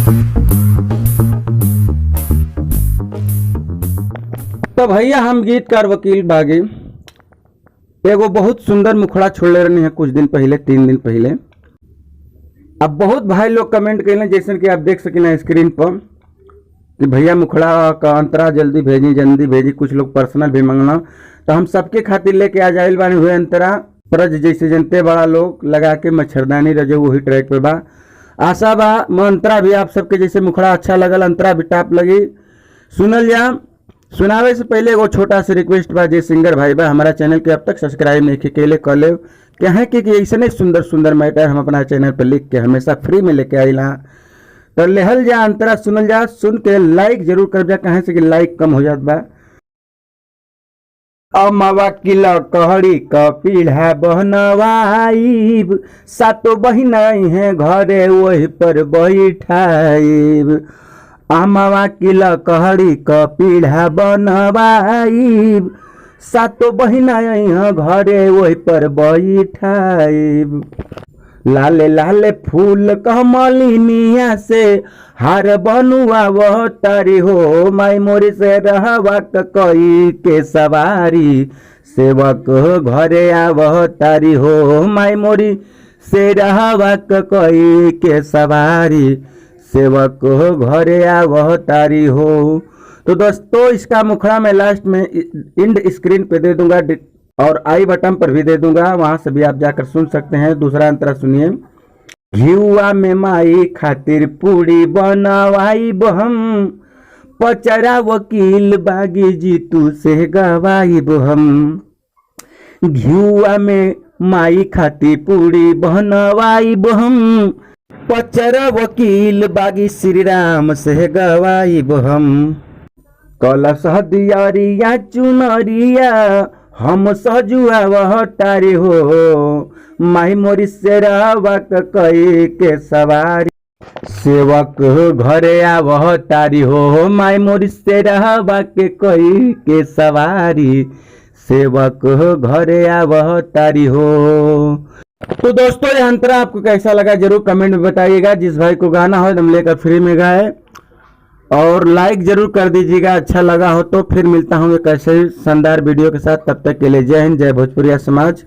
तो भैया हम गीतकार वकील बागी एगो बहुत सुंदर मुखड़ा छोड़ले रहनी है कुछ दिन पहले, 3 दिन पहले। अब बहुत भाई लोग कमेंट कैले, जैसे कि आप देख सकिन स्क्रीन पर कि भैया मुखड़ा का अंतरा जल्दी भेजी। कुछ लोग पर्सनल भी मंगना, तो हम सबके खातिर लेके आ जाइल बानी हुए अंतरा प्रज जैसे जनते बड़ा लोग लगा के मच्छरदानी रजे वही ट्रैक पे बा। आशा बा अंतरा भी आप सबके जैसे मुखड़ा अच्छा लगल, अंतरा भी टाप लगी। सुनल जा। सुनावे से पहले एगो छोटा सा रिक्वेस्ट बा, जे सिंगर भाई बा हमारा चैनल के अब तक सब्सक्राइब नहीं केले कर ले क्या है कि ऐसे सुंदर सुंदर मैटर हम अपना चैनल पर लिख के हमेशा फ्री में लेके आइला। तो लेहल जा अंतरा सुनल जा, सुन के लाइक जरूर कर जा, कहे से कि लाइक कम हो जात बा। अमवा किला कहड़ी क पीढ़ा बहनवाइब, सातो बहिन है घरे वही पर बैठाइब। अमवा किला कहड़ी क पीढ़ा बनवाइब, सातो बहिन है घरे वही पर बैठाइब। लाले लाले फूल कमलिनिया से हार बनुआ वह तारी हो, माई मोरी से रहवा कई के सवारी, सेवक घरे आवह तारी हो, माई मोरी से रहवा कई के सवारी, सेवक घरे आवह तारी हो। तो दोस्तों इसका मुखड़ा मैं लास्ट में इंड स्क्रीन पे दे दूंगा और आई बटन पर भी दे दूंगा, वहां से भी आप जाकर सुन सकते हैं। दूसरा अंतरा सुनिए। घियुआ में माई खातिर पूरी बनवाई हम, पचरा वकील बागी जीतू से गवाई हम। घियुआ में माई खातिर पूरी बनवाई हम, पचरा वकील बागी श्री राम से गवाई हम। कलश दियरिया चुनरिया हम सजुआ वह तारी हो, माही मोरी से रहवा कई के सवारी, सेवक घरे आवह तारी हो, माही मोरी से रहवा के कई के सवारी, सेवक घरे आवह तारी हो। तो दोस्तों ये अंतरा आपको कैसा लगा जरूर कमेंट में बताइएगा। जिस भाई को गाना हो हम लेकर फ्री में गाए, और लाइक जरूर कर दीजिएगा अच्छा लगा हो तो। फिर मिलता हूँ एक ऐसे शानदार वीडियो के साथ, तब तक के लिए जय हिंद, जय भोजपुरिया समाज।